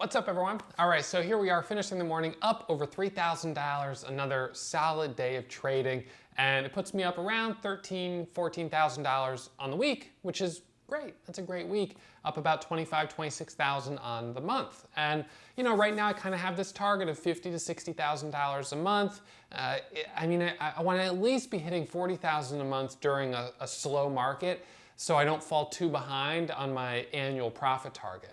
What's up, everyone? All right, so here we are finishing the morning up over $3,000, another solid day of trading, and it puts me up around $13,000, $14,000 on the week, which is great. That's a great week, up about $25,000, $26,000 on the month. And you know, right now I kind of have this target of $50,000 to $60,000 a month. I want to at least be hitting $40,000 a month during a slow market, so I don't fall too behind on my annual profit target.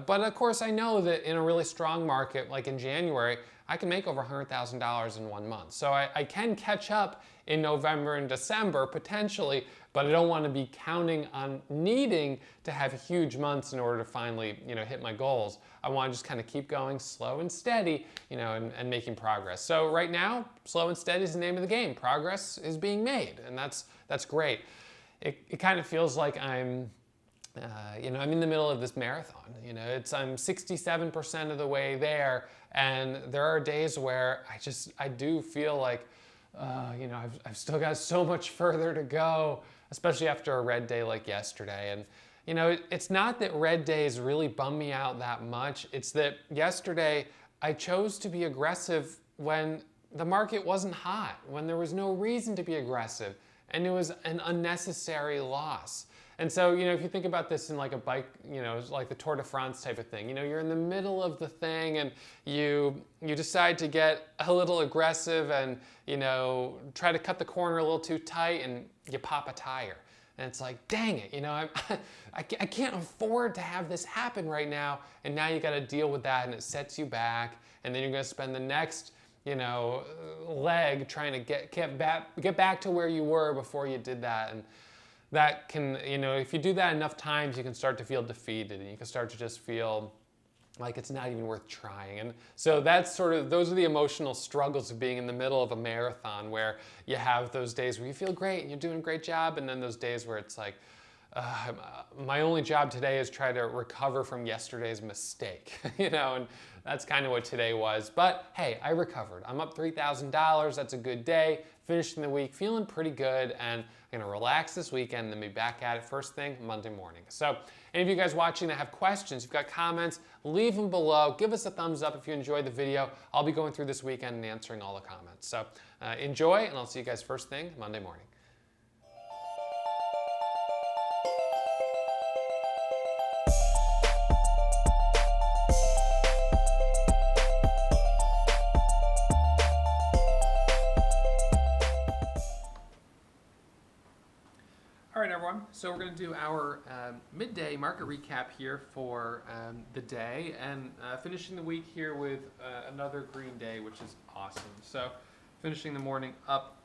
But of course, I know that in a really strong market, like in January, I can make over $100,000 in 1 month. So I can catch up in November and December, potentially, but I don't want to be counting on needing to have huge months in order to finally, hit my goals. I want to just kind of keep going slow and steady, and making progress. So right now, slow and steady is the name of the game. Progress is being made, and that's great. It kind of feels like I'm in the middle of this marathon. I'm 67% of the way there, and there are days where I do feel like, I've still got so much further to go, especially after a red day like yesterday. And it's not that red days really bum me out that much. It's that yesterday I chose to be aggressive when the market wasn't hot, when there was no reason to be aggressive, and it was an unnecessary loss. And so, if you think about this in like a bike, like the Tour de France type of thing, you're in the middle of the thing and you decide to get a little aggressive and, try to cut the corner a little too tight and you pop a tire. And it's like, dang it, I can't afford to have this happen right now. And now you got to deal with that and it sets you back. And then you're going to spend the next, leg trying to get back to where you were before you did that. And that can, if you do that enough times, you can start to feel defeated and you can start to just feel like it's not even worth trying. And so those are the emotional struggles of being in the middle of a marathon, where you have those days where you feel great and you're doing a great job, and then those days where it's like, my only job today is try to recover from yesterday's mistake, and that's kind of what today was. But hey, I recovered. I'm up $3,000. That's a good day. Finishing the week, feeling pretty good, and I'm gonna relax this weekend and then be back at it first thing Monday morning. So any of you guys watching that have questions, you've got comments, leave them below. Give us a thumbs up if you enjoyed the video. I'll be going through this weekend and answering all the comments. So enjoy, and I'll see you guys first thing Monday morning. All right, everyone, so we're going to do our midday market recap here for the day, and finishing the week here with another green day, which is awesome. So finishing the morning up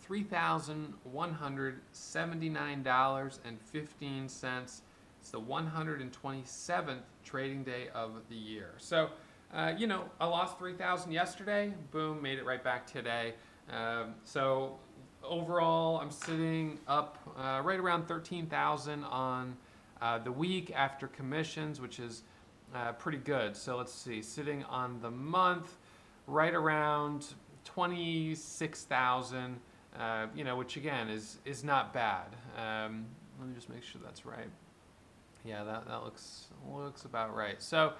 $3,179.15. It's the 127th trading day of the year. So, I lost $3,000 yesterday. Boom, made it right back today. So overall, I'm sitting up right around $13,000 on the week after commissions, which is pretty good. So let's see, sitting on the month, right around $26,000, which again is not bad. Let me just make sure that's right. Yeah, that looks about right. So,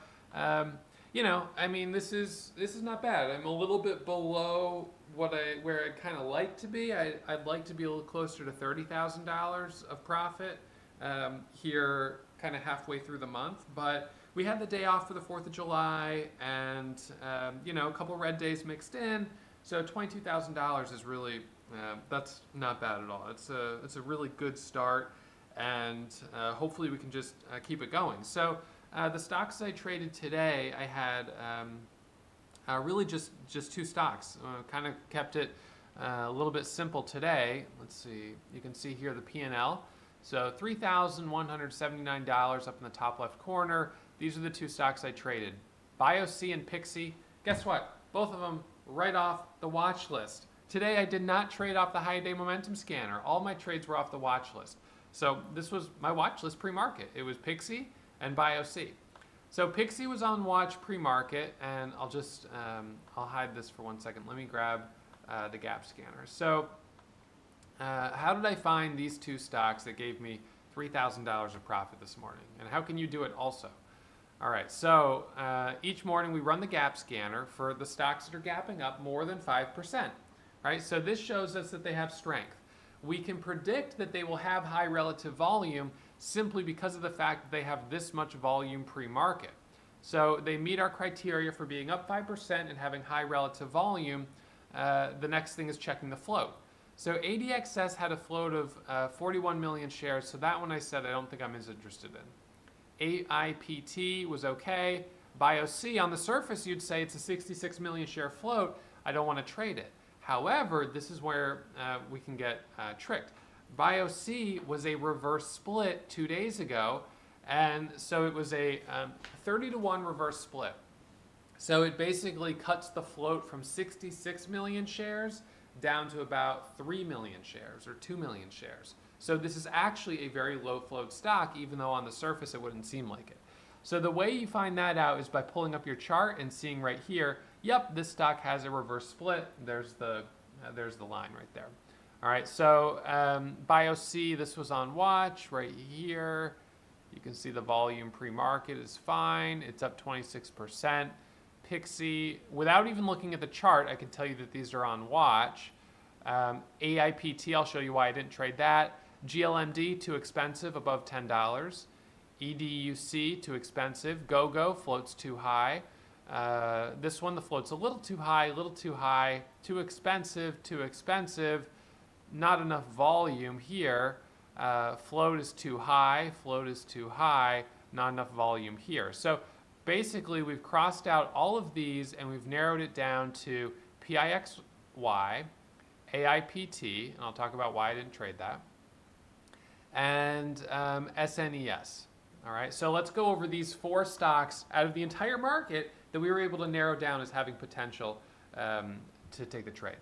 this is not bad. I'm a little bit below where I'd kind of like to be. I'd like to be a little closer to $30,000 of profit here, kind of halfway through the month. But we had the day off for the 4th of July, and a couple red days mixed in. So $22,000 is really that's not bad at all. It's a really good start, and hopefully we can just keep it going. So the stocks I traded today, I had really just two stocks. Kind of kept it a little bit simple today. Let's see. You can see here the P&L. So $3,179 up in the top left corner. These are the two stocks I traded. BioC and Pixie. Guess what? Both of them right off the watch list. Today I did not trade off the high day momentum scanner. All my trades were off the watch list. So this was my watch list pre-market. It was Pixie and BioC. So Pixie was on watch pre-market, and I'll just I'll hide this for 1 second. Let me grab the gap scanner. So how did I find these two stocks that gave me $3,000 of profit this morning? And how can you do it also? All right, so each morning we run the gap scanner for the stocks that are gapping up more than 5%. Right? So this shows us that they have strength. We can predict that they will have high relative volume simply because of the fact that they have this much volume pre-market. So they meet our criteria for being up 5% and having high relative volume. The next thing is checking the float. So ADXS had a float of 41 million shares, so that one I said I don't think I'm as interested in. AIPT was okay. BioC, on the surface you'd say it's a 66 million share float. I don't want to trade it. However, this is where we can get tricked. BioC was a reverse split 2 days ago, and so it was a 30-to-1 reverse split. So it basically cuts the float from 66 million shares down to about 3 million shares or 2 million shares. So this is actually a very low float stock, even though on the surface it wouldn't seem like it. So the way you find that out is by pulling up your chart and seeing right here, yep, this stock has a reverse split. There's the line right there. All right, so BioC, this was on watch right here. You can see the volume pre-market is fine. It's up 26%. Pixie, without even looking at the chart, I can tell you that these are on watch. AIPT, I'll show you why I didn't trade that. GLMD, too expensive, above $10. EDUC, too expensive. GoGo, floats too high. This one, the float's a little too high, too expensive, not enough volume here. Float is too high, not enough volume here. So basically we've crossed out all of these and we've narrowed it down to PIXY, AIPT, and I'll talk about why I didn't trade that, and SNES. All right, so let's go over these 4 stocks out of the entire market that we were able to narrow down as having potential to take the trade.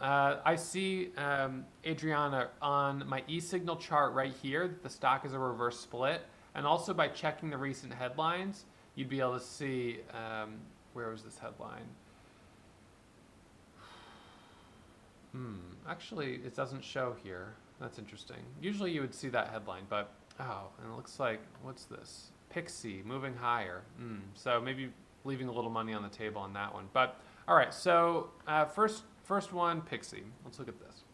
I see, Adriana, on my e-signal chart right here that the stock is a reverse split, and also by checking the recent headlines, you'd be able to see, where was this headline? Actually, it doesn't show here. That's interesting. Usually you would see that headline, but, oh, and it looks like, what's this? Pixie, moving higher. So maybe leaving a little money on the table on that one. But, all right, so first one, Pixie. Let's look at this.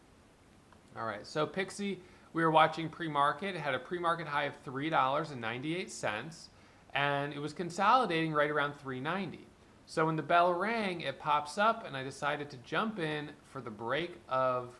All right, so Pixie, we were watching pre-market. It had a pre-market high of $3.98, and it was consolidating right around $3.90. So when the bell rang, it pops up, and I decided to jump in for the break of,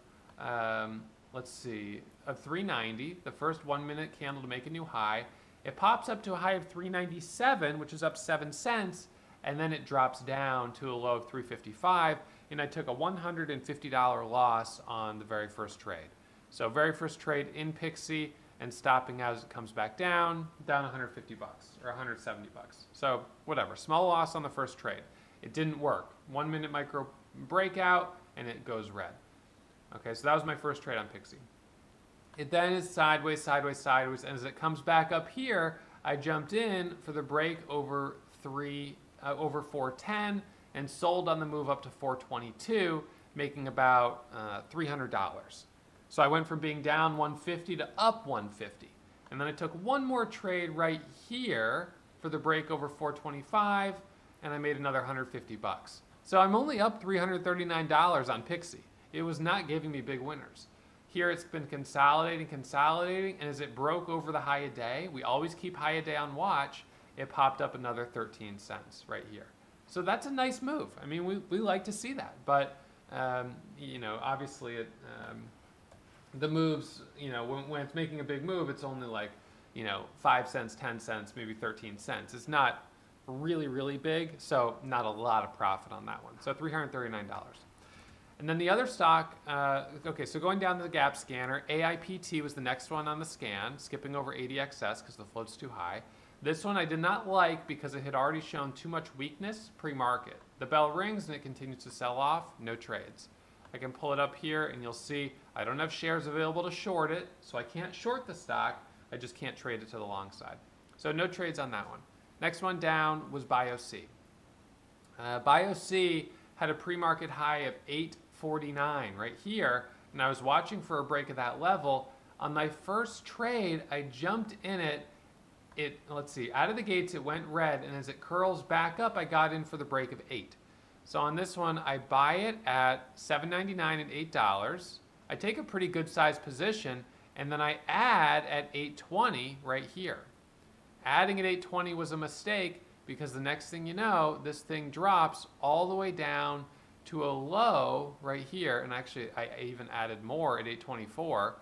let's see, of $3.90, the first 1-minute candle to make a new high. It pops up to a high of $3.97, which is up 7 cents, and then it drops down to a low of $3.55, and I took a $150 loss on the very first trade. So very first trade in Pixie, and stopping as it comes back down 150 bucks or 170 bucks. So whatever, small loss on the first trade. It didn't work. 1 minute micro breakout and it goes red. Okay, so that was my first trade on Pixie. It then is sideways, and as it comes back up here, I jumped in for the break over 410 and sold on the move up to 422, making about $300. So I went from being down 150 to up 150. And then I took one more trade right here for the break over 425, and I made another 150 bucks. So I'm only up $339 on Pixie. It was not giving me big winners. Here it's been consolidating, and as it broke over the high a day, we always keep high a day on watch, it popped up another 13 cents right here. So that's a nice move. I mean, we like to see that, but you know, obviously the moves, you know, when it's making a big move, it's only like, you know, 5 cents, 10 cents, maybe 13 cents. It's not really, really big, so not a lot of profit on that one. So $339. And then the other stock, okay, so going down to the gap scanner, AIPT was the next one on the scan, skipping over ADXS because the float's too high. This one I did not like because it had already shown too much weakness pre-market. The bell rings and it continues to sell off, no trades. I can pull it up here and you'll see I don't have shares available to short it, so I can't short the stock, I just can't trade it to the long side. So no trades on that one. Next one down was BioC. BioC had a pre-market high of 849 right here, and I was watching for a break of that level. On my first trade, I jumped in it let's see, out of the gates it went red, and as it curls back up, I got in for the break of 8. So on this one, I buy it at $7.99 and $8. I take a pretty good sized position, and then I add at 8.20 right here. Adding at 8.20 was a mistake because the next thing you know, this thing drops all the way down to a low right here. And actually, I even added more at 8.24.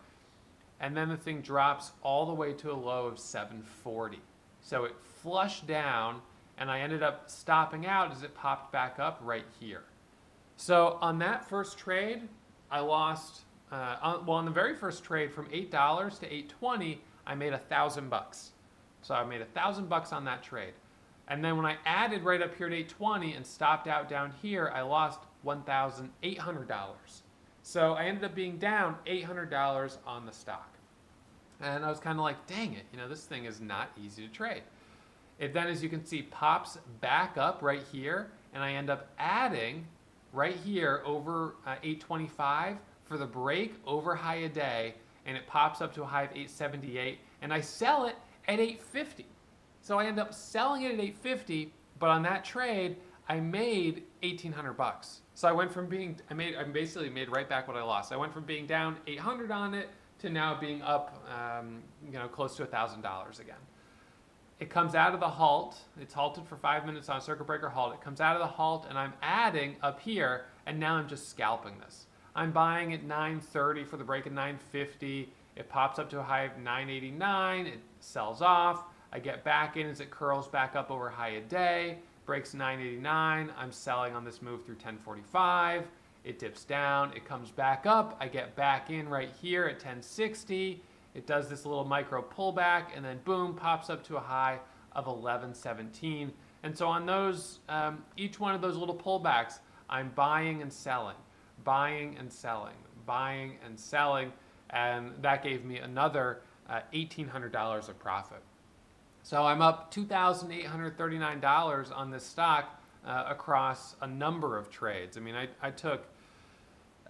And then the thing drops all the way to a low of 7.40. So it flushed down, and I ended up stopping out as it popped back up right here. So on that first trade, I lost, on the very first trade from $8 to $8.20, I made $1,000. So I made $1,000 on that trade. And then when I added right up here at 820 and stopped out down here, I lost $1,800. So I ended up being down $800 on the stock. And I was kind of like, dang it, this thing is not easy to trade. It then, as you can see, pops back up right here, and I end up adding right here over 825 for the break over high a day, and it pops up to a high of 878, and I sell it at 850. So I end up selling it at 850, but on that trade, I made $1,800. So I went from I basically made right back what I lost. I went from being down 800 on it to now being up, close to $1,000 again. It comes out of the halt. It's halted for 5 minutes on a circuit breaker halt. It comes out of the halt, and I'm adding up here, and now I'm just scalping this. I'm buying at 930 for the break at 950. It pops up to a high of 989. It sells off. I get back in as it curls back up over high a day, breaks 989. I'm selling on this move through 1045. It dips down. It comes back up. I get back in right here at 1060. It does this little micro pullback, and then boom, pops up to a high of 1117. And so on those, each one of those little pullbacks, I'm buying and selling, buying and selling, buying and selling, and that gave me another $1,800 of profit. So I'm up $2,839 on this stock across a number of trades. I mean, I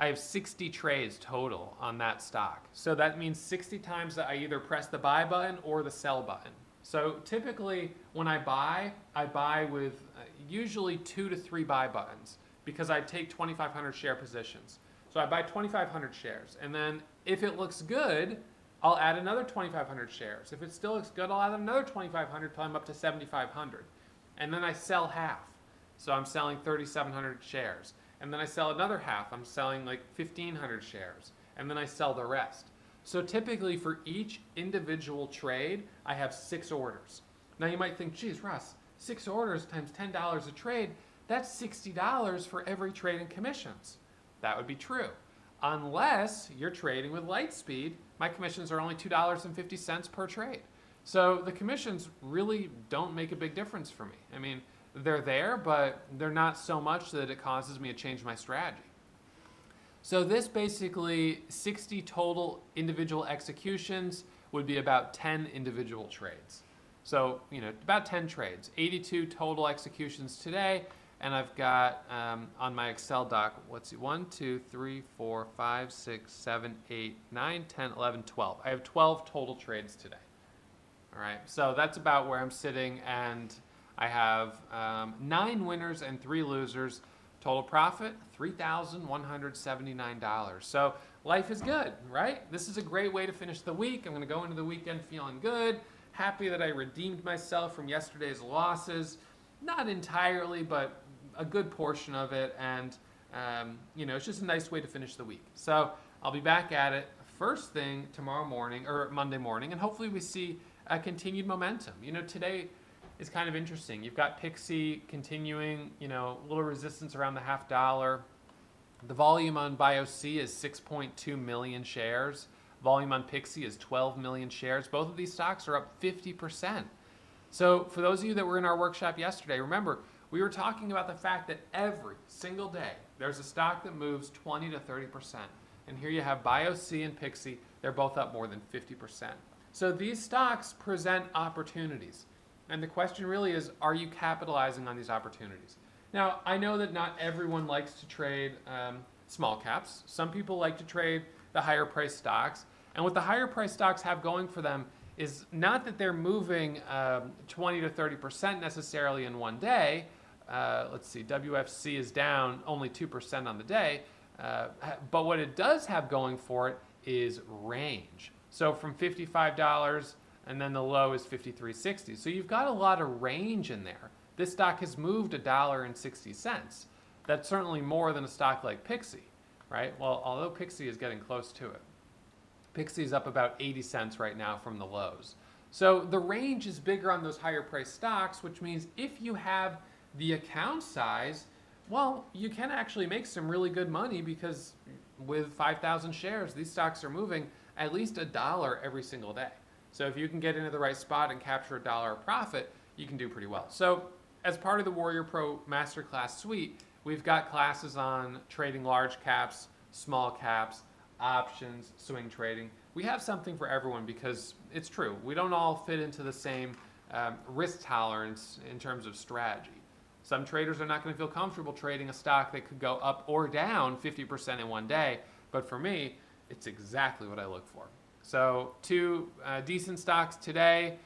have 60 trades total on that stock. So that means 60 times that I either press the buy button or the sell button. So typically when I buy with usually 2 to 3 buy buttons because I take 2,500 share positions. So I buy 2,500 shares, and then if it looks good, I'll add another 2,500 shares. If it still looks good, I'll add another 2,500 till I'm up to 7,500. And then I sell half. So I'm selling 3,700 shares. And then I sell another half. I'm selling like 1,500 shares. And then I sell the rest. So typically for each individual trade, I have 6 orders. Now you might think, geez, Russ, 6 orders times $10 a trade, that's $60 for every trade in commissions. That would be true. Unless you're trading with Lightspeed, my commissions are only $2.50 per trade. So the commissions really don't make a big difference for me. I mean, they're there, but they're not so much that it causes me to change my strategy. So this basically 60 total individual executions would be about 10 individual trades. So, about 10 trades, 82 total executions today. And I've got on my Excel doc, 1, 2, 3, 4, 5, 6, 7, 8, 9, 10, 11, 12. I have 12 total trades today. All right, so that's about where I'm sitting, and I have 9 winners and 3 losers. Total profit, $3,179. So life is good, right? This is a great way to finish the week. I'm going to go into the weekend feeling good, happy that I redeemed myself from yesterday's losses. Not entirely, but a good portion of it, and it's just a nice way to finish the week. So I'll be back at it first thing tomorrow morning or Monday morning, and hopefully we see a continued momentum. Today is kind of interesting. You've got Pixie continuing, a little resistance around the $0.50. The volume on BioC is 6.2 million shares. Volume on Pixie is 12 million shares. Both of these stocks are up 50%. So for those of you that were in our workshop yesterday, remember, we were talking about the fact that every single day there's a stock that moves 20 to 30%. And here you have BioC and Pixie. They're both up more than 50%. So these stocks present opportunities. And the question really is, are you capitalizing on these opportunities? Now, I know that not everyone likes to trade small caps. Some people like to trade the higher priced stocks. And what the higher priced stocks have going for them is not that they're moving 20 to 30% necessarily in one day. Let's see, WFC is down only 2% on the day. But what it does have going for it is range. So from $55 and then the low is $53.60. So you've got a lot of range in there. This stock has moved $1.60. That's certainly more than a stock like Pixie, right? Well, although Pixie is getting close to it. Pixie is up about 80 cents right now from the lows. So the range is bigger on those higher priced stocks, which means if you have the account size, well, you can actually make some really good money because with 5,000 shares, these stocks are moving at least $1 every single day. So if you can get into the right spot and capture $1 of profit, you can do pretty well. So as part of the Warrior Pro Masterclass suite, we've got classes on trading large caps, small caps, options, swing trading. We have something for everyone because it's true. We don't all fit into the same risk tolerance in terms of strategy. Some traders are not going to feel comfortable trading a stock that could go up or down 50% in one day. But for me, it's exactly what I look for. So two decent stocks today,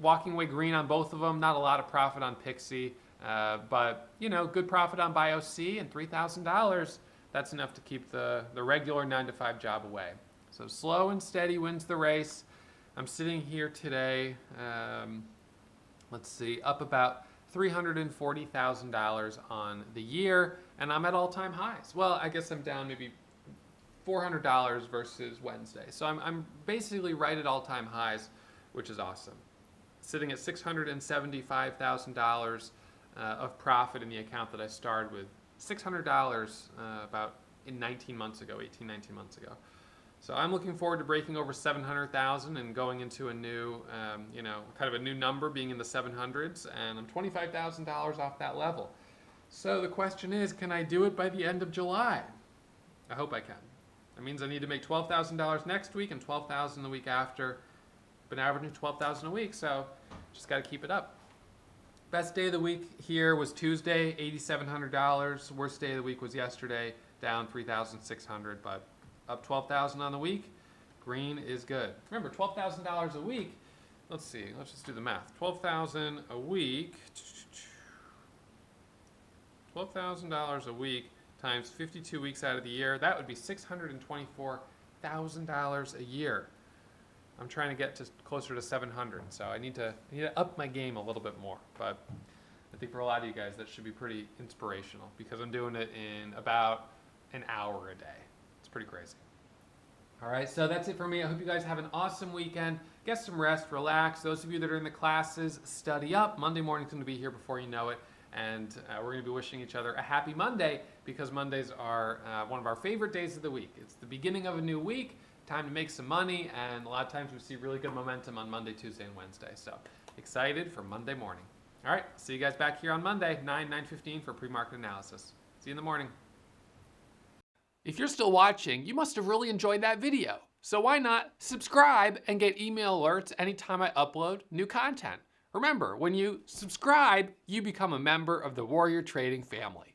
walking away green on both of them. Not a lot of profit on Pixie, but good profit on BioC, and $3,000. That's enough to keep the regular 9-to-5 job away. So slow and steady wins the race. I'm sitting here today, let's see, up about $340,000 on the year, and I'm at all-time highs. Well, I guess I'm down maybe $400 versus Wednesday. So I'm basically right at all-time highs, which is awesome. Sitting at $675,000 of profit in the account that I started with. $600 about 19 months ago. So I'm looking forward to breaking over 700,000 and going into a new, kind of a new number, being in the 700s, and I'm $25,000 off that level. So the question is, can I do it by the end of July? I hope I can. That means I need to make $12,000 next week and $12,000 the week after. Been averaging $12,000 a week, so just got to keep it up. Best day of the week here was Tuesday, $8,700. Worst day of the week was yesterday, down $3,600, but up $12,000 on the week. Green is good. Remember, $12,000 a week. Let's see. Let's just do the math. $12,000 a week. $12,000 a week times 52 weeks out of the year. That would be $624,000 a year. I'm trying to get to closer to 700, so I need to up my game a little bit more. But I think for a lot of you guys, that should be pretty inspirational because I'm doing it in about an hour a day. It's pretty crazy. All right, so that's it for me. I hope you guys have an awesome weekend. Get some rest, relax. Those of you that are in the classes, study up. Monday morning's going to be here before you know it, and we're going to be wishing each other a happy Monday because Mondays are one of our favorite days of the week. It's the beginning of a new week, time to make some money, and a lot of times we see really good momentum on Monday, Tuesday, and Wednesday. So excited for Monday morning. All right, see you guys back here on Monday, 9:15 for pre-market analysis. See you in the morning. If you're still watching, you must have really enjoyed that video. So why not subscribe and get email alerts anytime I upload new content? Remember, when you subscribe, you become a member of the Warrior Trading family.